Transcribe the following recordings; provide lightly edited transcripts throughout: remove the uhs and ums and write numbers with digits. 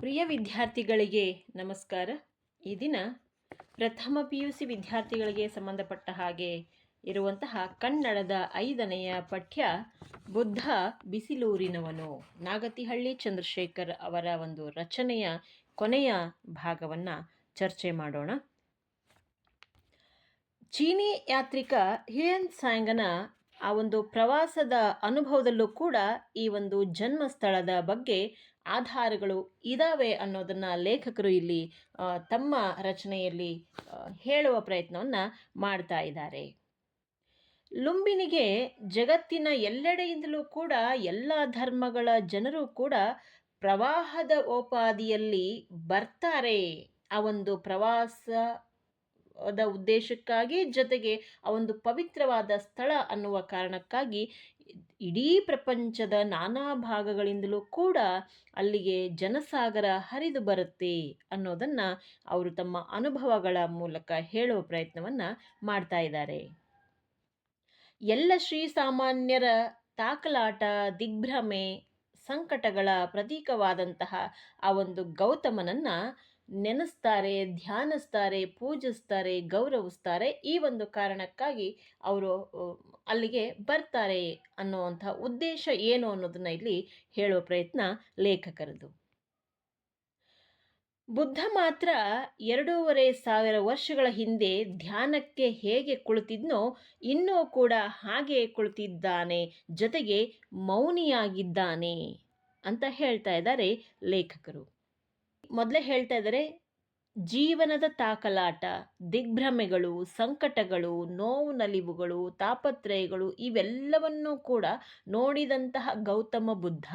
ಪ್ರಿಯ ವಿದ್ಯಾರ್ಥಿಗಳಿಗೆ ನಮಸ್ಕಾರ. ಈ ದಿನ ಪ್ರಥಮ PUC ವಿದ್ಯಾರ್ಥಿಗಳಿಗೆ ಸಂಬಂಧಪಟ್ಟ ಹಾಗೆ ಇರುವಂತಹ ಕನ್ನಡದ 5ನೆಯ ಪಠ್ಯ ಬುದ್ಧ ಬಿಸಿಲೂರಿನವನು, ನಾಗತಿಹಳ್ಳಿ ಚಂದ್ರಶೇಖರ್ ಅವರ ಒಂದು ರಚನೆಯ ಕೊನೆಯ ಭಾಗವನ್ನು ಚರ್ಚೆ ಮಾಡೋಣ. ಚೀನಿ ಯಾತ್ರಿಕ ಹಿಯನ್ ಸಾಂಗನ ಆ ಒಂದು ಪ್ರವಾಸದ ಅನುಭವದಲ್ಲೂ ಕೂಡ ಈ ಒಂದು ಜನ್ಮಸ್ಥಳದ ಬಗ್ಗೆ ಆಧಾರಗಳು ಇದ್ದಾವೆ ಅನ್ನೋದನ್ನು ಲೇಖಕರು ಇಲ್ಲಿ ತಮ್ಮ ರಚನೆಯಲ್ಲಿ ಹೇಳುವ ಪ್ರಯತ್ನವನ್ನು ಮಾಡ್ತಾ ಇದ್ದಾರೆ. ಲುಂಬಿನಿಗೆ ಜಗತ್ತಿನ ಎಲ್ಲೆಡೆಯಿಂದಲೂ ಕೂಡ ಎಲ್ಲ ಧರ್ಮಗಳ ಜನರು ಕೂಡ ಪ್ರವಾಹದ ಓಪಾದಿಯಲ್ಲಿ ಬರ್ತಾರೆ. ಆ ಒಂದು ಪ್ರವಾಸದ ಉದ್ದೇಶಕ್ಕಾಗಿ, ಜೊತೆಗೆ ಆ ಒಂದು ಪವಿತ್ರವಾದ ಸ್ಥಳ ಅನ್ನುವ ಕಾರಣಕ್ಕಾಗಿ ಇಡೀ ಪ್ರಪಂಚದ ನಾನಾ ಭಾಗಗಳಿಂದಲೂ ಕೂಡ ಅಲ್ಲಿಗೆ ಜನಸಾಗರ ಹರಿದು ಬರುತ್ತೆ ಅನ್ನೋದನ್ನು ಅವರು ತಮ್ಮ ಅನುಭವಗಳ ಮೂಲಕ ಹೇಳುವ ಪ್ರಯತ್ನವನ್ನು ಮಾಡ್ತಾ ಇದ್ದಾರೆ. ಎಲ್ಲ ಶ್ರೀಸಾಮಾನ್ಯರ ತಾಕಲಾಟ, ದಿಗ್ಭ್ರಮೆ, ಸಂಕಟಗಳ ಪ್ರತೀಕವಾದಂತಹ ಆ ಒಂದು ಗೌತಮನನ್ನು ನೆನೆಸ್ತಾರೆ, ಧ್ಯಾನಿಸ್ತಾರೆ, ಪೂಜಿಸ್ತಾರೆ, ಗೌರವಿಸ್ತಾರೆ. ಈ ಒಂದು ಕಾರಣಕ್ಕಾಗಿ ಅವರು ಅಲ್ಲಿಗೆ ಬರ್ತಾರೆ ಅನ್ನುವಂಥ ಉದ್ದೇಶ ಏನು ಅನ್ನೋದನ್ನು ಇಲ್ಲಿ ಹೇಳುವ ಪ್ರಯತ್ನ ಲೇಖಕರದು. ಬುದ್ಧ ಮಾತ್ರ 2500 ವರ್ಷಗಳ ಹಿಂದೆ ಧ್ಯಾನಕ್ಕೆ ಹೇಗೆ ಕುಳಿತಿದ್ನೋ ಇನ್ನೂ ಕೂಡ ಹಾಗೆ ಕುಳಿತಿದ್ದಾನೆ, ಜೊತೆಗೆ ಮೌನಿಯಾಗಿದ್ದಾನೆ ಅಂತ ಹೇಳ್ತಾ ಇದ್ದಾರೆ ಲೇಖಕರು. ಮೊದಲೇ ಹೇಳ್ತಾ ಇದ್ದಾರೆ, ಜೀವನದ ತಾಕಲಾಟ, ದಿಗ್ಭ್ರಮೆಗಳು, ಸಂಕಟಗಳು, ನೋವು ನಲಿವುಗಳು, ತಾಪತ್ರಯಗಳು ಇವೆಲ್ಲವನ್ನೂ ಕೂಡ ನೋಡಿದಂತಹ ಗೌತಮ ಬುದ್ಧ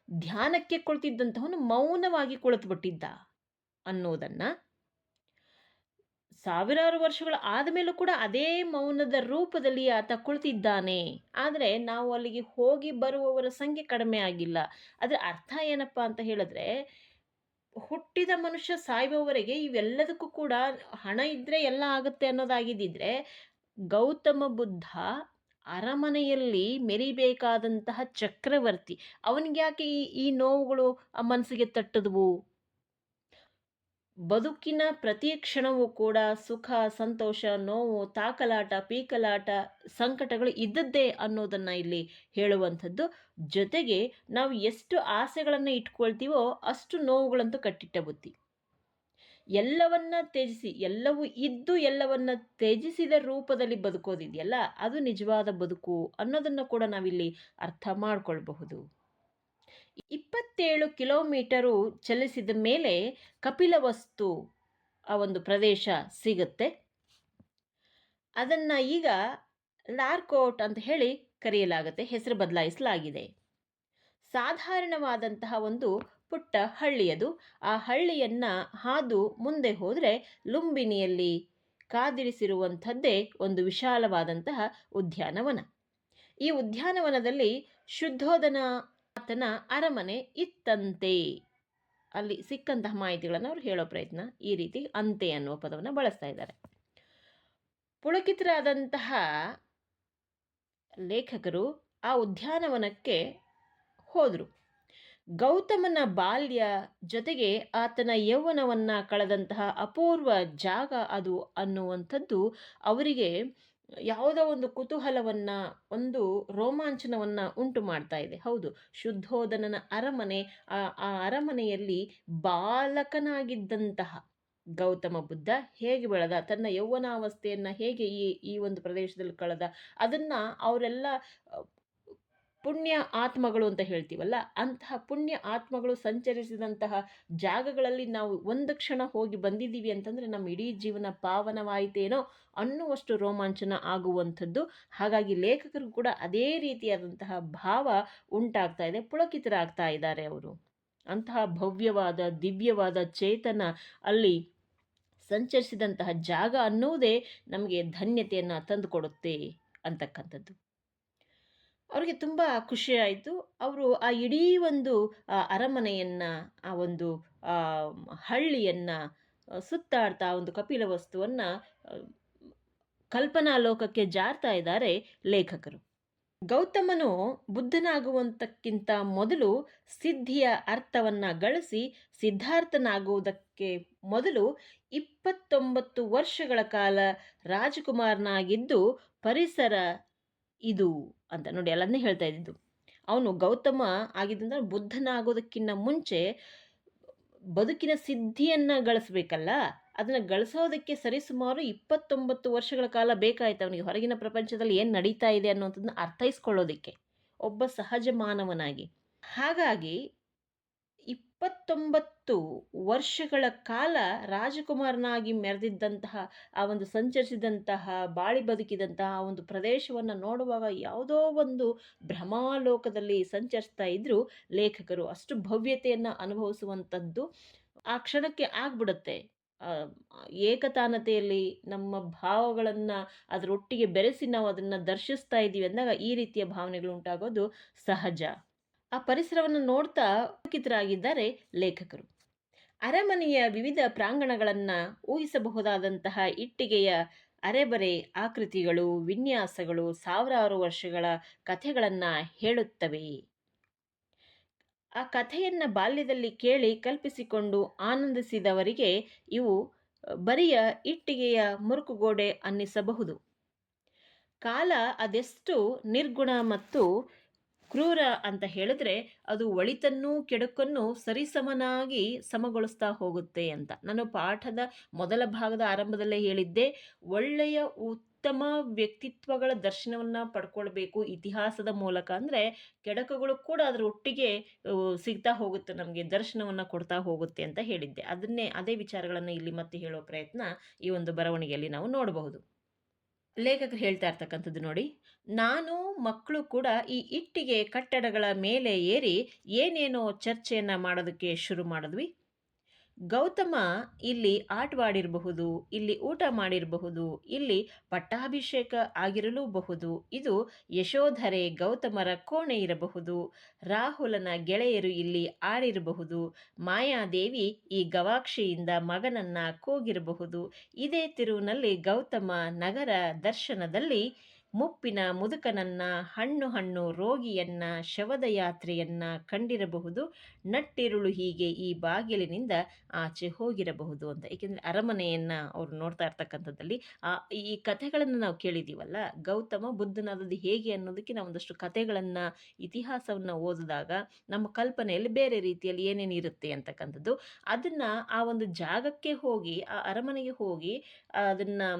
ಧ್ಯಾನಕ್ಕೆ ಕುಳಿತಿದ್ದಂತಹವನು ಮೌನವಾಗಿ ಕುಳಿತುಬಿಟ್ಟಿದ್ದ ಅನ್ನೋದನ್ನು, ಸಾವಿರಾರು ವರ್ಷಗಳು ಆದಮೇಲೂ ಕೂಡ ಅದೇ ಮೌನದ ರೂಪದಲ್ಲಿ ಆತ ಕುಳಿತಿದ್ದಾನೆ. ಆದರೆ ನಾವು ಅಲ್ಲಿಗೆ ಹೋಗಿ ಬರುವವರ ಸಂಖ್ಯೆ ಕಡಿಮೆ ಆಗಿಲ್ಲ. ಅದರ ಅರ್ಥ ಏನಪ್ಪ ಅಂತ ಹೇಳಿದ್ರೆ, ಹುಟ್ಟಿದ ಮನುಷ್ಯ ಸಾಯುವವರೆಗೆ ಇವೆಲ್ಲದಕ್ಕೂ ಕೂಡ ಹಣ ಇದ್ದರೆ ಎಲ್ಲ ಆಗುತ್ತೆ ಅನ್ನೋದಾಗಿದ್ದಿದ್ರೆ ಗೌತಮ ಬುದ್ಧ ಅರಮನೆಯಲ್ಲಿ ಮೆರಿಬೇಕಾದಂತಹ ಚಕ್ರವರ್ತಿ, ಅವನಿಗೆ ಯಾಕೆ ಈ ನೋವುಗಳು ಆ ಮನಸ್ಸಿಗೆ ತಟ್ಟಿದ್ವು? ಬದುಕಿನ ಪ್ರತಿ ಕ್ಷಣವೂ ಕೂಡ ಸುಖ, ಸಂತೋಷ, ನೋವು, ತಾಕಲಾಟ, ಪೀಕಲಾಟ, ಸಂಕಟಗಳು ಇದ್ದದ್ದೇ ಅನ್ನೋದನ್ನು ಇಲ್ಲಿ ಹೇಳುವಂಥದ್ದು. ಜೊತೆಗೆ ನಾವು ಎಷ್ಟು ಆಸೆಗಳನ್ನು ಇಟ್ಕೊಳ್ತೀವೋ ಅಷ್ಟು ನೋವುಗಳಂತೂ ಕಟ್ಟಿಟ್ಟ ಬುತ್ತಿ. ಎಲ್ಲವನ್ನ ತ್ಯಜಿಸಿ, ಎಲ್ಲವೂ ಇದ್ದು ಎಲ್ಲವನ್ನ ತ್ಯಜಿಸಿದ ರೂಪದಲ್ಲಿ ಬದುಕೋದಿದೆಯಲ್ಲ, ಅದು ನಿಜವಾದ ಬದುಕು ಅನ್ನೋದನ್ನು ಕೂಡ ನಾವಿಲ್ಲಿ ಅರ್ಥ ಮಾಡಿಕೊಳ್ಬಹುದು. 27 ಕಿಲೋಮೀಟರು ಚಲಿಸಿದ ಮೇಲೆ ಕಪಿಲವಸ್ತು ಆ ಒಂದು ಪ್ರದೇಶ ಸಿಗುತ್ತೆ. ಅದನ್ನು ಈಗ ಲಾರ್ಕೋಟ್ ಅಂತ ಹೇಳಿ ಕರೆಯಲಾಗುತ್ತೆ, ಹೆಸರು ಬದಲಾಯಿಸಲಾಗಿದೆ. ಸಾಧಾರಣವಾದಂತಹ ಒಂದು ಪುಟ್ಟ ಹಳ್ಳಿಯದು. ಆ ಹಳ್ಳಿಯನ್ನು ಹಾದು ಮುಂದೆ ಹೋದರೆ ಲುಂಬಿನಿಯಲ್ಲಿ ಕಾದಿರಿಸಿರುವಂಥದ್ದೇ ಒಂದು ವಿಶಾಲವಾದಂತಹ ಉದ್ಯಾನವನ. ಈ ಉದ್ಯಾನವನದಲ್ಲಿ ಶುದ್ಧೋಧನ ಆತನ ಅರಮನೆ ಇತ್ತಂತೆ. ಅಲ್ಲಿ ಸಿಕ್ಕಂತಹ ಮಾಹಿತಿಗಳನ್ನು ಅವರು ಹೇಳೋ ಪ್ರಯತ್ನ ಈ ರೀತಿ ಅಂತೆ ಅನ್ನುವ ಪದವನ್ನು ಬಳಸ್ತಾ ಇದ್ದಾರೆ. ಪುಳಕಿತರಾದಂತಹ ಲೇಖಕರು ಆ ಉದ್ಯಾನವನಕ್ಕೆ ಹೋದರು. ಗೌತಮನ ಬಾಲ್ಯ, ಜೊತೆಗೆ ಆತನ ಯೌವನವನ್ನು ಕಳೆದಂತಹ ಅಪೂರ್ವ ಜಾಗ ಅದು ಅನ್ನುವಂಥದ್ದು ಅವರಿಗೆ ಯಾವುದೋ ಒಂದು ಕುತೂಹಲವನ್ನು, ಒಂದು ರೋಮಾಂಚನವನ್ನು ಉಂಟು ಮಾಡ್ತಾ ಇದೆ. ಹೌದು, ಶುದ್ಧೋಧನನ ಅರಮನೆ, ಆ ಅರಮನೆಯಲ್ಲಿ ಬಾಲಕನಾಗಿದ್ದಂತಹ ಗೌತಮ ಬುದ್ಧ ಹೇಗೆ ಬೆಳೆದ, ತನ್ನ ಯೌವನಾವಸ್ಥೆಯನ್ನು ಹೇಗೆ ಈ ಒಂದು ಪ್ರದೇಶದಲ್ಲಿ ಕಳೆದ, ಅದನ್ನು ಅವರೆಲ್ಲ ಪುಣ್ಯ ಆತ್ಮಗಳು ಅಂತ ಹೇಳ್ತೀವಲ್ಲ, ಅಂತಹ ಪುಣ್ಯ ಆತ್ಮಗಳು ಸಂಚರಿಸಿದಂತಹ ಜಾಗಗಳಲ್ಲಿ ನಾವು ಒಂದು ಕ್ಷಣ ಹೋಗಿ ಬಂದಿದ್ದೀವಿ ಅಂತಂದರೆ ನಮ್ಮ ಇಡೀ ಜೀವನ ಪಾವನವಾಯಿತೇನೋ ಅನ್ನುವಷ್ಟು ರೋಮಾಂಚನ ಆಗುವಂಥದ್ದು. ಹಾಗಾಗಿ ಲೇಖಕರು ಕೂಡ ಅದೇ ರೀತಿಯಾದಂತಹ ಭಾವ ಉಂಟಾಗ್ತಾ ಇದೆ, ಪುಳಕಿತರಾಗ್ತಾ ಇದ್ದಾರೆ ಅವರು. ಅಂತಹ ಭವ್ಯವಾದ, ದಿವ್ಯವಾದ ಚೇತನ ಅಲ್ಲಿ ಸಂಚರಿಸಿದಂತಹ ಜಾಗ ಅನ್ನುವುದೇ ನಮಗೆ ಧನ್ಯತೆಯನ್ನು ತಂದುಕೊಡುತ್ತೆ ಅಂತಕ್ಕಂಥದ್ದು. ಅವರಿಗೆ ತುಂಬ ಖುಷಿಯಾಯಿತು. ಅವರು ಆ ಇಡೀ ಒಂದು ಅರಮನೆಯನ್ನು, ಆ ಒಂದು ಹಳ್ಳಿಯನ್ನು ಸುತ್ತಾಡ್ತಾ ಒಂದು ಕಪಿಲ ವಸ್ತುವನ್ನು ಕಲ್ಪನಾ ಲೋಕಕ್ಕೆ ಜಾರ್ತಾ ಇದ್ದಾರೆ ಲೇಖಕರು. ಗೌತಮನು ಬುದ್ಧನಾಗುವಂತಕ್ಕಿಂತ ಮೊದಲು ಸಿದ್ಧಿಯ ಅರ್ಥವನ್ನ ಗಳಿಸಿ ಸಿದ್ಧಾರ್ಥನಾಗುವುದಕ್ಕೆ ಮೊದಲು 29 ವರ್ಷಗಳ ಕಾಲ ರಾಜಕುಮಾರನಾಗಿದ್ದು ಪರಿಸರ ಇದು ಅಂತ ನೋಡಿ ಅಲ್ಲದನ್ನೇ ಹೇಳ್ತಾ ಇದ್ದಿದ್ದು. ಅವನು ಗೌತಮ ಆಗಿದ್ದಂದ್ರೆ ಬುದ್ಧನಾಗೋದಕ್ಕಿಂತ ಮುಂಚೆ ಬದುಕಿನ ಸಿದ್ಧಿಯನ್ನ ಗಳಿಸ್ಬೇಕಲ್ಲ, ಅದನ್ನ ಗಳಿಸೋದಕ್ಕೆ ಸರಿಸುಮಾರು 29 ವರ್ಷಗಳ ಕಾಲ ಬೇಕಾಯ್ತು ಅವನಿಗೆ ಹೊರಗಿನ ಪ್ರಪಂಚದಲ್ಲಿ ಏನು ನಡೀತಾ ಇದೆ ಅನ್ನೋಂಥದ್ದನ್ನ ಅರ್ಥೈಸ್ಕೊಳ್ಳೋದಕ್ಕೆ ಒಬ್ಬ ಸಹಜ ಮಾನವನಾಗಿ. ಹಾಗಾಗಿ 29 ವರ್ಷಗಳ ಕಾಲ ರಾಜಕುಮಾರನಾಗಿ ಮೆರೆದಿದ್ದಂತಹ, ಆ ಒಂದು ಸಂಚರಿಸಿದಂತಹ, ಬಾಳಿ ಬದುಕಿದಂತಹ ಆ ಒಂದು ಪ್ರದೇಶವನ್ನು ನೋಡುವಾಗ ಯಾವುದೋ ಒಂದು ಭ್ರಮಾಲೋಕದಲ್ಲಿ ಸಂಚರಿಸ್ತಾ ಇದ್ರು ಲೇಖಕರು. ಅಷ್ಟು ಭವ್ಯತೆಯನ್ನು ಅನುಭವಿಸುವಂಥದ್ದು ಆ ಕ್ಷಣಕ್ಕೆ ಆಗ್ಬಿಡುತ್ತೆ. ಆ, ಏಕತಾನತೆಯಲ್ಲಿ ನಮ್ಮ ಭಾವಗಳನ್ನು ಅದರೊಟ್ಟಿಗೆ ಬೆರೆಸಿ ನಾವು ಅದನ್ನು ದರ್ಶಿಸ್ತಾ ಇದ್ದೀವಿ ಅಂದಾಗ ಈ ರೀತಿಯ ಭಾವನೆಗಳು ಉಂಟಾಗೋದು ಸಹಜ. ಆ ಪರಿಸರವನ್ನು ನೋಡ್ತಾ ಪುಳಕಿತರಾಗಿದ್ದಾರೆ ಲೇಖಕರು. ಅರಮನೆಯ ವಿವಿಧ ಪ್ರಾಂಗಣಗಳನ್ನು ಊಹಿಸಬಹುದಾದಂತಹ ಇಟ್ಟಿಗೆಯ ಅರೆಬರೆ ಆಕೃತಿಗಳು, ವಿನ್ಯಾಸಗಳು ಸಾವಿರಾರು ವರ್ಷಗಳ ಕಥೆಗಳನ್ನು ಹೇಳುತ್ತವೆ. ಆ ಕಥೆಯನ್ನ ಬಾಲ್ಯದಲ್ಲಿ ಕೇಳಿ ಕಲ್ಪಿಸಿಕೊಂಡು ಆನಂದಿಸಿದವರಿಗೆ ಇವು ಬರಿಯ ಇಟ್ಟಿಗೆಯ ಮುರುಕುಗೋಡೆ ಅನ್ನಿಸಬಹುದು. ಕಾಲ ಅದೆಷ್ಟು ನಿರ್ಗುಣ ಮತ್ತು ಕ್ರೂರ ಅಂತ ಹೇಳಿದ್ರೆ ಅದು ಒಳಿತನ್ನೂ ಕೆಡುಕನ್ನು ಸರಿಸಮನಾಗಿ ಸಮಗೊಳಿಸ್ತಾ ಹೋಗುತ್ತೆ ಅಂತ. ನಾನು ಪಾಠದ ಮೊದಲ ಭಾಗದ ಆರಂಭದಲ್ಲೇ ಹೇಳಿದ್ದೆ, ಒಳ್ಳೆಯ ಉತ್ತಮ ವ್ಯಕ್ತಿತ್ವಗಳ ದರ್ಶನವನ್ನು ಪಡ್ಕೊಳ್ಬೇಕು ಇತಿಹಾಸದ ಮೂಲಕ. ಅಂದರೆ ಕೆಡಕುಗಳು ಕೂಡ ಅದರ ಒಟ್ಟಿಗೆ ಸಿಗ್ತಾ ಹೋಗುತ್ತೆ, ನಮಗೆ ದರ್ಶನವನ್ನು ಕೊಡ್ತಾ ಹೋಗುತ್ತೆ ಅಂತ ಹೇಳಿದ್ದೆ. ಅದೇ ವಿಚಾರಗಳನ್ನು ಇಲ್ಲಿ ಮತ್ತೆ ಹೇಳೋ ಪ್ರಯತ್ನ ಈ ಒಂದು ಬರವಣಿಗೆಯಲ್ಲಿ ನಾವು ನೋಡಬಹುದು. ಲೇಖಕರು ಹೇಳ್ತಾ ಇರ್ತಕ್ಕಂಥದ್ದು ನೋಡಿ, ನಾನು ಮಕ್ಕಳು ಕೂಡ ಈ ಇಟ್ಟಿಗೆ ಕಟ್ಟಡಗಳ ಮೇಲೆ ಏರಿ ಏನೇನೋ ಚರ್ಚೆಯನ್ನು ಮಾಡೋದಕ್ಕೆ ಶುರು ಮಾಡಿದ್ವಿ. ಗೌತಮ ಇಲ್ಲಿ ಆಟವಾಡಿರಬಹುದು, ಇಲ್ಲಿ ಊಟ ಮಾಡಿರಬಹುದು, ಇಲ್ಲಿ ಪಟ್ಟಾಭಿಷೇಕ ಆಗಿರಲೂಬಹುದು, ಇದು ಯಶೋಧರೆ ಗೌತಮರ ಕೋಣೆ ಇರಬಹುದು, ರಾಹುಲನ ಗೆಳೆಯರು ಇಲ್ಲಿ ಆಡಿರಬಹುದು, ಮಾಯಾದೇವಿ ಈ ಗವಾಕ್ಷಿಯಿಂದ ಮಗನನ್ನ ಕೂಗಿರಬಹುದು, ಇದೇ ತಿರುವಿನಲ್ಲಿ ಗೌತಮ ನಗರ ದರ್ಶನದಲ್ಲಿ ಮುಪ್ಪಿನ ಮುದುಕನನ್ನ, ಹಣ್ಣು ಹಣ್ಣು ರೋಗಿಯನ್ನ, ಶವದ ಯಾತ್ರೆಯನ್ನ ಕಂಡಿರಬಹುದು, ನಟ್ಟಿರುಳು ಹೀಗೆ ಈ ಬಾಗಿಲಿನಿಂದ ಆಚೆ ಹೋಗಿರಬಹುದು ಅಂತ. ಏಕೆಂದರೆ ಅರಮನೆಯನ್ನು ಅವರು ನೋಡ್ತಾ ಇರ್ತಕ್ಕಂಥದ್ದಲ್ಲಿ ಈ ಕಥೆಗಳನ್ನು ನಾವು ಕೇಳಿದ್ದೀವಲ್ಲ, ಗೌತಮ ಬುದ್ಧನಾದದ್ದು ಹೇಗೆ ಅನ್ನೋದಕ್ಕೆ ನಾವು ಒಂದಷ್ಟು ಕಥೆಗಳನ್ನು, ಇತಿಹಾಸವನ್ನು ಓದಿದಾಗ ನಮ್ಮ ಕಲ್ಪನೆಯಲ್ಲಿ ಬೇರೆ ರೀತಿಯಲ್ಲಿ ಏನೇನು ಇರುತ್ತೆ ಅಂತಕ್ಕಂಥದ್ದು, ಅದನ್ನು ಆ ಒಂದು ಜಾಗಕ್ಕೆ ಹೋಗಿ, ಆ ಅರಮನೆಗೆ ಹೋಗಿ ಅದನ್ನು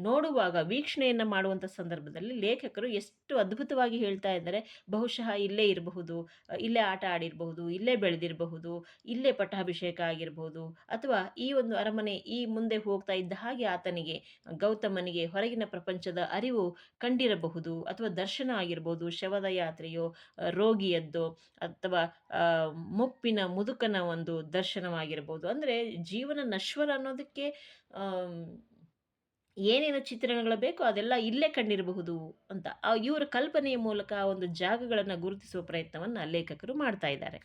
ನೋಡುವಾಗ, ವೀಕ್ಷಣೆಯನ್ನು ಮಾಡುವಂಥ ಸಂದರ್ಭದಲ್ಲಿ ಲೇಖಕರು ಎಷ್ಟು ಅದ್ಭುತವಾಗಿ ಹೇಳ್ತಾ ಇದ್ದಾರೆ. ಬಹುಶಃ ಇಲ್ಲೇ ಇರಬಹುದು, ಇಲ್ಲೇ ಆಟ ಆಡಿರಬಹುದು, ಇಲ್ಲೇ ಬೆಳೆದಿರಬಹುದು, ಇಲ್ಲೇ ಪಟ್ಟಾಭಿಷೇಕ ಆಗಿರಬಹುದು, ಅಥವಾ ಈ ಒಂದು ಅರಮನೆ ಈ ಮುಂದೆ ಹೋಗ್ತಾ ಇದ್ದ ಹಾಗೆ ಆತನಿಗೆ, ಗೌತಮನಿಗೆ ಹೊರಗಿನ ಪ್ರಪಂಚದ ಅರಿವು ಕಂಡಿರಬಹುದು, ಅಥವಾ ದರ್ಶನ ಆಗಿರ್ಬೋದು, ಶವದ ಯಾತ್ರೆಯೋ, ರೋಗಿಯದ್ದೋ, ಅಥವಾ ಮುಪ್ಪಿನ ಮುದುಕನ ಒಂದು ದರ್ಶನವಾಗಿರ್ಬೋದು. ಅಂದರೆ ಜೀವನ ನಶ್ವರ ಅನ್ನೋದಕ್ಕೆ ಏನೇನು ಚಿತ್ರಣಗಳು ಬೇಕೋ ಅದೆಲ್ಲ ಇಲ್ಲೇ ಕಂಡಿರಬಹುದು ಅಂತ ಇವರ ಕಲ್ಪನೆಯ ಮೂಲಕ ಒಂದು ಜಾಗಗಳನ್ನು ಗುರುತಿಸುವ ಪ್ರಯತ್ನವನ್ನು ಲೇಖಕರು ಮಾಡ್ತಾ ಇದ್ದಾರೆ.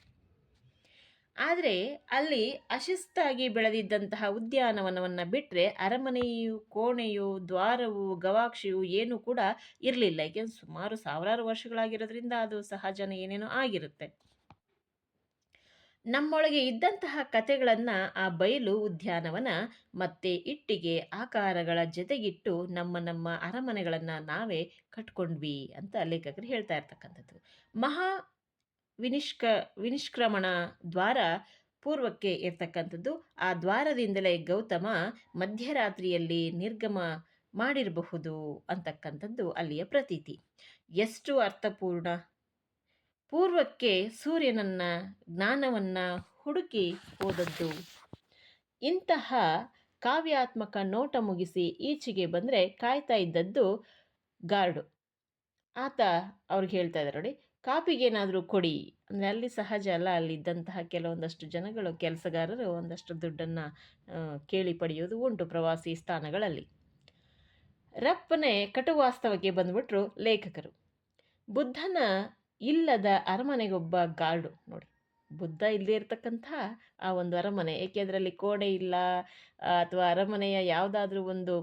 ಆದರೆ ಅಲ್ಲಿ ಅಶಿಸ್ತಾಗಿ ಬೆಳೆದಿದ್ದಂತಹ ಉದ್ಯಾನವನವನ್ನು ಬಿಟ್ಟರೆ ಅರಮನೆಯು, ಕೋಣೆಯು, ದ್ವಾರವು, ಗವಾಕ್ಷಿಯು ಏನೂ ಕೂಡ ಇರಲಿಲ್ಲ. ಏಕೆಂದರೆ ಸುಮಾರು ಸಾವಿರಾರು ವರ್ಷಗಳಾಗಿರೋದ್ರಿಂದ ಅದು ಸಹಜನೇ ಏನೇನೋ ಆಗಿರುತ್ತೆ. ನಮ್ಮೊಳಗೆ ಇದ್ದಂತಹ ಕಥೆಗಳನ್ನು ಆ ಬಯಲು, ಉದ್ಯಾನವನ ಮತ್ತೆ ಇಟ್ಟಿಗೆ ಆಕಾರಗಳ ಜೊತೆಗಿಟ್ಟು ನಮ್ಮ ನಮ್ಮ ಅರಮನೆಗಳನ್ನು ನಾವೇ ಕಟ್ಕೊಂಡ್ವಿ ಅಂತ ಲೇಖಕರು ಹೇಳ್ತಾ ಇರ್ತಕ್ಕಂಥದ್ದು. ಮಹಾ ವಿನಿಷ್ಕ್ರಮಣ ದ್ವಾರ ಪೂರ್ವಕ್ಕೆ ಇರ್ತಕ್ಕಂಥದ್ದು. ಆ ದ್ವಾರದಿಂದಲೇ ಗೌತಮ ಮಧ್ಯರಾತ್ರಿಯಲ್ಲಿ ನಿರ್ಗಮ ಮಾಡಿರಬಹುದು ಅಂತಕ್ಕಂಥದ್ದು ಅಲ್ಲಿಯ ಪ್ರತೀತಿ. ಎಷ್ಟು ಅರ್ಥಪೂರ್ಣ! ಪೂರ್ವಕ್ಕೆ ಸೂರ್ಯನನ್ನ, ಜ್ಞಾನವನ್ನ ಹುಡುಕಿ ಹೋದದ್ದು. ಇಂತಹ ಕಾವ್ಯಾತ್ಮಕ ನೋಟ ಮುಗಿಸಿ ಈಚೆಗೆ ಬಂದರೆ ಕಾಯ್ತಾ ಇದ್ದದ್ದು ಗಾರ್ಡು. ಆತ ಅವ್ರಿಗೆ ಹೇಳ್ತಾ ಇದ್ದಾರೆ ನೋಡಿ, ಕಾಪಿಗೇನಾದರೂ ಕೊಡಿ ಅಂದರೆ ಅಲ್ಲಿ ಸಹಜ ಅಲ್ಲ, ಅಲ್ಲಿದ್ದಂತಹ ಕೆಲವೊಂದಷ್ಟು ಜನಗಳು, ಕೆಲಸಗಾರರು ಒಂದಷ್ಟು ದುಡ್ಡನ್ನು ಕೇಳಿ ಪಡೆಯೋದು ಉಂಟು ಪ್ರವಾಸಿ ಸ್ಥಾನಗಳಲ್ಲಿ. ರಪ್ಪನೆ ಕಟುವಾಸ್ತವಕ್ಕೆ ಬಂದ್ಬಿಟ್ರು ಲೇಖಕರು. ಬುದ್ಧನ ಇಲ್ಲದ ಅರಮನೆಗೊಬ್ಬ ಗಾರ್ಡು ನೋಡಿ. ಬುದ್ಧ ಇಲ್ಲದೆ ಇರತಕ್ಕಂಥ ಆ ಒಂದು ಅರಮನೆ, ಏಕೆ ಅದರಲ್ಲಿ ಕೋಣೆ ಇಲ್ಲ, ಅಥವಾ ಅರಮನೆಯ ಯಾವುದಾದ್ರೂ ಒಂದು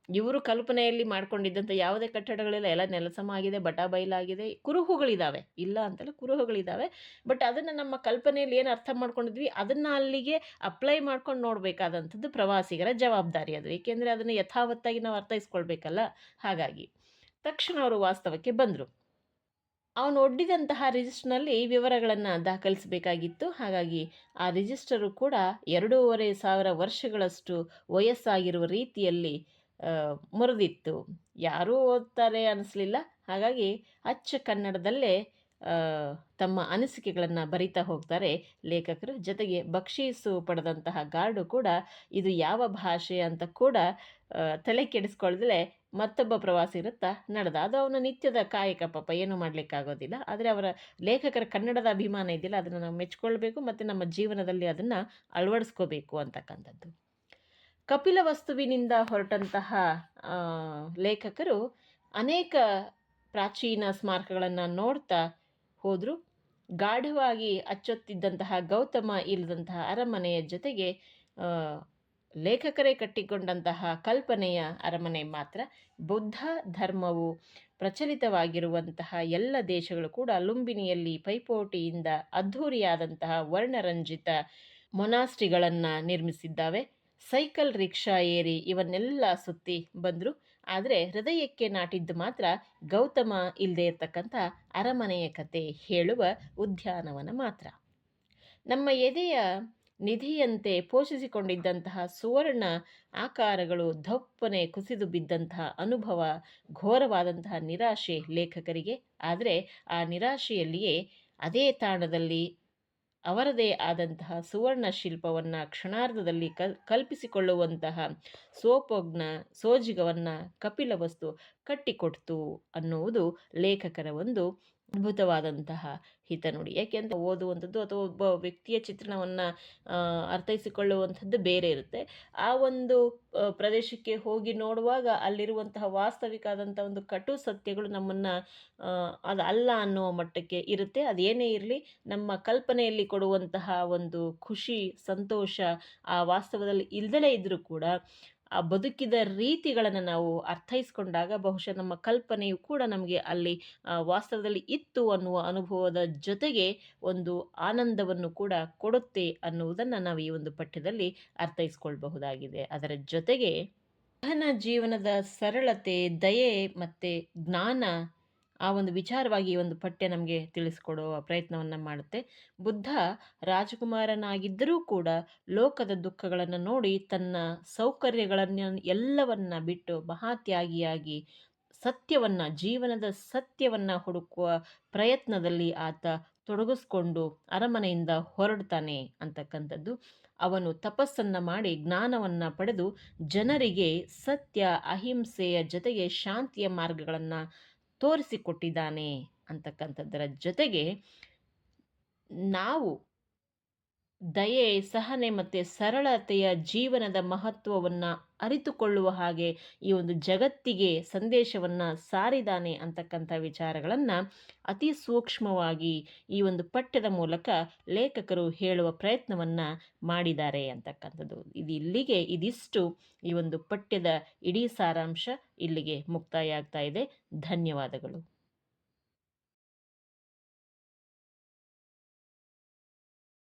ಇವರು ಕಲ್ಪನೆಯಲ್ಲಿ ಮಾಡ್ಕೊಂಡಿದ್ದಂಥ ಯಾವುದೇ ಕಟ್ಟಡಗಳಿಲ್ಲ. ಎಲ್ಲ ನೆಲಸಮ ಆಗಿದೆ, ಬಟಾಬೈಲಾಗಿದೆ. ಕುರುಹುಗಳಿದ್ದಾವೆ, ಇಲ್ಲ ಅಂತಲ್ಲ, ಕುರುಹುಗಳಿದ್ದಾವೆ. ಬಟ್ ಅದನ್ನು ನಮ್ಮ ಕಲ್ಪನೆಯಲ್ಲಿ ಏನು ಅರ್ಥ ಮಾಡ್ಕೊಂಡಿದ್ವಿ ಅದನ್ನು ಅಲ್ಲಿಗೆ ಅಪ್ಲೈ ಮಾಡ್ಕೊಂಡು ನೋಡಬೇಕಾದಂಥದ್ದು ಪ್ರವಾಸಿಗರ ಜವಾಬ್ದಾರಿ ಅದು. ಏಕೆಂದರೆ ಅದನ್ನು ಯಥಾವತ್ತಾಗಿ ನಾವು ಅರ್ಥೈಸ್ಕೊಳ್ಬೇಕಲ್ಲ. ಹಾಗಾಗಿ ತಕ್ಷಣ ಅವರು ವಾಸ್ತವಕ್ಕೆ ಬಂದರು. ಅವನು ಒಡ್ಡಿದಂತಹ ರಿಜಿಸ್ಟ್ರ್ನಲ್ಲಿ ವಿವರಗಳನ್ನು ದಾಖಲಿಸಬೇಕಾಗಿತ್ತು. ಹಾಗಾಗಿ ಆ ರಿಜಿಸ್ಟರು ಕೂಡ 2500 ವರ್ಷಗಳಷ್ಟು ವಯಸ್ಸಾಗಿರುವ ರೀತಿಯಲ್ಲಿ ಮುರಿದಿತ್ತು. ಯಾರೂ ಓದ್ತಾರೆ ಅನ್ನಿಸ್ಲಿಲ್ಲ. ಹಾಗಾಗಿ ಅಚ್ಚ ಕನ್ನಡದಲ್ಲೇ ಆ, ತಮ್ಮ ಅನಿಸಿಕೆಗಳನ್ನು ಬರಿತಾ ಹೋಗ್ತಾರೆ ಲೇಖಕರು. ಜೊತೆಗೆ ಬಕ್ಷೀಸು ಪಡೆದಂತಹ ಗಾರ್ಡು ಕೂಡ ಇದು ಯಾವ ಭಾಷೆ ಅಂತ ಕೂಡ ತಲೆ ಕೆಡಿಸ್ಕೊಳ್ದಲೇ ಮತ್ತೊಬ್ಬ ಪ್ರವಾಸಿಗರತ್ತ ನಡೆದ. ಅದು ಅವನ ನಿತ್ಯದ ಕಾಯಕ, ಪಾಪ, ಏನೂ ಮಾಡಲಿಕ್ಕಾಗೋದಿಲ್ಲ. ಆದರೆ ಅವರ ಲೇಖಕರ ಕನ್ನಡದ ಅಭಿಮಾನ ಇದೆಯಲ್ಲ, ಅದನ್ನು ನಾವು ಮೆಚ್ಕೊಳ್ಬೇಕು ಮತ್ತು ನಮ್ಮ ಜೀವನದಲ್ಲಿ ಅದನ್ನು ಅಳವಡಿಸ್ಕೋಬೇಕು ಅಂತಕ್ಕಂಥದ್ದು. ಕಪಿಲವಸ್ತುವಿನಿಂದ ಹೊರಟಂತಹ ಲೇಖಕರು ಅನೇಕ ಪ್ರಾಚೀನ ಸ್ಮಾರಕಗಳನ್ನು ನೋಡ್ತಾ ಹೋದರು. ಗಾಢವಾಗಿ ಅಚ್ಚೊತ್ತಿದ್ದಂತಹ ಗೌತಮ ಇಲ್ಲದಂತಹ ಅರಮನೆಯ ಜೊತೆಗೆ ಲೇಖಕರೇ ಕಟ್ಟಿಕೊಂಡಂತಹ ಕಲ್ಪನೆಯ ಅರಮನೆ ಮಾತ್ರ. ಬೌದ್ಧ ಧರ್ಮವು ಪ್ರಚಲಿತವಾಗಿರುವಂತಹ ಎಲ್ಲ ದೇಶಗಳು ಕೂಡ ಲುಂಬಿನಿಯಲ್ಲಿ ಪೈಪೋಟಿಯಿಂದ ಅದ್ಧೂರಿಯಾದಂತಹ ವರ್ಣರಂಜಿತ ಮೊನಾಸ್ಟ್ರಿಗಳನ್ನು ನಿರ್ಮಿಸಿದ್ದಾವೆ. ಸೈಕಲ್ ರಿಕ್ಷಾ ಏರಿ ಇವನ್ನೆಲ್ಲ ಸುತ್ತಿ ಬಂದರು. ಆದರೆ ಹೃದಯಕ್ಕೆ ನಾಟಿದ್ದು ಮಾತ್ರ ಗೌತಮ ಇಲ್ಲದೆ ಇರತಕ್ಕಂಥ ಅರಮನೆಯ ಕತೆ ಹೇಳುವ ಉದ್ಯಾನವನ ಮಾತ್ರ. ನಮ್ಮ ಎದೆಯ ನಿಧಿಯಂತೆ ಪೋಷಿಸಿಕೊಂಡಿದ್ದಂತಹ ಸುವರ್ಣ ಆಕಾರಗಳು ದಪ್ಪನೆ ಕುಸಿದು ಬಿದ್ದಂತಹ ಅನುಭವ, ಘೋರವಾದಂತಹ ನಿರಾಶೆ ಲೇಖಕರಿಗೆ. ಆದರೆ ಆ ನಿರಾಶೆಯಲ್ಲಿಯೇ ಅದೇ ತಾಣದಲ್ಲಿ ಅವರದೇ ಆದಂತಹ ಸುವರ್ಣ ಶಿಲ್ಪವನ್ನು ಕ್ಷಣಾರ್ಧದಲ್ಲಿ ಕಲ್ಪಿಸಿಕೊಳ್ಳುವಂತಹ ಸೋಜಿಗವನ್ನು ಕಪಿಲವಸ್ತು ಕಟ್ಟಿಕೊಡ್ತು ಅನ್ನುವುದು ಲೇಖಕರ ಒಂದು ಅದ್ಭುತವಾದಂತಹ ಹಿತನುಡಿ. ಯಾಕೆಂದರೆ ಓದುವಂಥದ್ದು ಅಥವಾ ಒಬ್ಬ ವ್ಯಕ್ತಿಯ ಚಿತ್ರಣವನ್ನು ಅರ್ಥೈಸಿಕೊಳ್ಳುವಂಥದ್ದು ಬೇರೆ ಇರುತ್ತೆ. ಆ ಒಂದು ಪ್ರದೇಶಕ್ಕೆ ಹೋಗಿ ನೋಡುವಾಗ ಅಲ್ಲಿರುವಂತಹ ವಾಸ್ತವಿಕವಾದಂಥ ಒಂದು ಕಟು ಸತ್ಯಗಳು ನಮ್ಮನ್ನು ಅದು ಅಲ್ಲ ಅನ್ನುವ ಮಟ್ಟಕ್ಕೆ ಇರುತ್ತೆ. ಅದೇನೇ ಇರಲಿ, ನಮ್ಮ ಕಲ್ಪನೆಯಲ್ಲಿ ಕೊಡುವಂತಹ ಒಂದು ಖುಷಿ, ಸಂತೋಷ ಆ ವಾಸ್ತವದಲ್ಲಿ ಇಲ್ಲದಲೇ ಇದ್ದರೂ ಕೂಡ ಆ ಬದುಕಿದ ರೀತಿಗಳನ್ನು ನಾವು ಅರ್ಥೈಸ್ಕೊಂಡಾಗ ಬಹುಶಃ ನಮ್ಮ ಕಲ್ಪನೆಯು ಕೂಡ ನಮಗೆ ಅಲ್ಲಿ ವಾಸ್ತವದಲ್ಲಿ ಇತ್ತು ಅನ್ನುವ ಅನುಭವದ ಜೊತೆಗೆ ಒಂದು ಆನಂದವನ್ನು ಕೂಡ ಕೊಡುತ್ತೆ ಅನ್ನುವುದನ್ನು ನಾವು ಈ ಒಂದು ಪಠ್ಯದಲ್ಲಿ ಅರ್ಥೈಸ್ಕೊಳ್ಬಹುದಾಗಿದೆ. ಅದರ ಜೊತೆಗೆ ಗಹನ ಜೀವನದ ಸರಳತೆ, ದಯೆ ಮತ್ತು ಜ್ಞಾನ, ಆ ಒಂದು ವಿಚಾರವಾಗಿ ಈ ಒಂದು ಪಠ್ಯ ನಮಗೆ ತಿಳಿಸ್ಕೊಡುವ ಪ್ರಯತ್ನವನ್ನು ಮಾಡುತ್ತೆ. ಬುದ್ಧ ರಾಜಕುಮಾರನಾಗಿದ್ದರೂ ಕೂಡ ಲೋಕದ ದುಃಖಗಳನ್ನು ನೋಡಿ ತನ್ನ ಸೌಕರ್ಯಗಳನ್ನು ಎಲ್ಲವನ್ನ ಬಿಟ್ಟು ಮಹಾತ್ಯಾಗಿಯಾಗಿ ಸತ್ಯವನ್ನು, ಜೀವನದ ಸತ್ಯವನ್ನು ಹುಡುಕುವ ಪ್ರಯತ್ನದಲ್ಲಿ ಆತ ತೊಡಗಿಸ್ಕೊಂಡು ಅರಮನೆಯಿಂದ ಹೊರಡ್ತಾನೆ ಅಂತಕ್ಕಂಥದ್ದು. ಅವನು ತಪಸ್ಸನ್ನು ಮಾಡಿ ಜ್ಞಾನವನ್ನು ಪಡೆದು ಜನರಿಗೆ ಸತ್ಯ, ಅಹಿಂಸೆಯ ಜೊತೆಗೆ ಶಾಂತಿಯ ಮಾರ್ಗಗಳನ್ನು ತೋರಿಸಿಕೊಟ್ಟಿದ್ದಾನೆ ಅಂತಕ್ಕಂಥದ್ದರ ಜೊತೆಗೆ ನಾವು ದಯೆ, ಸಹನೆ ಮತ್ತು ಸರಳತೆಯ ಜೀವನದ ಮಹತ್ವವನ್ನು ಅರಿತುಕೊಳ್ಳುವ ಹಾಗೆ ಈ ಒಂದು ಜಗತ್ತಿಗೆ ಸಂದೇಶವನ್ನು ಸಾರಿದ್ದಾನೆ ಅಂತಕ್ಕಂಥ ವಿಚಾರಗಳನ್ನು ಅತಿ ಸೂಕ್ಷ್ಮವಾಗಿ ಈ ಒಂದು ಪಠ್ಯದ ಮೂಲಕ ಲೇಖಕರು ಹೇಳುವ ಪ್ರಯತ್ನವನ್ನು ಮಾಡಿದ್ದಾರೆ ಅಂತಕ್ಕಂಥದ್ದು. ಇದಿಷ್ಟು ಈ ಒಂದು ಪಠ್ಯದ ಇಡೀ ಸಾರಾಂಶ ಇಲ್ಲಿಗೆ ಮುಕ್ತಾಯ ಆಗ್ತಾ ಇದೆ. ಧನ್ಯವಾದಗಳು.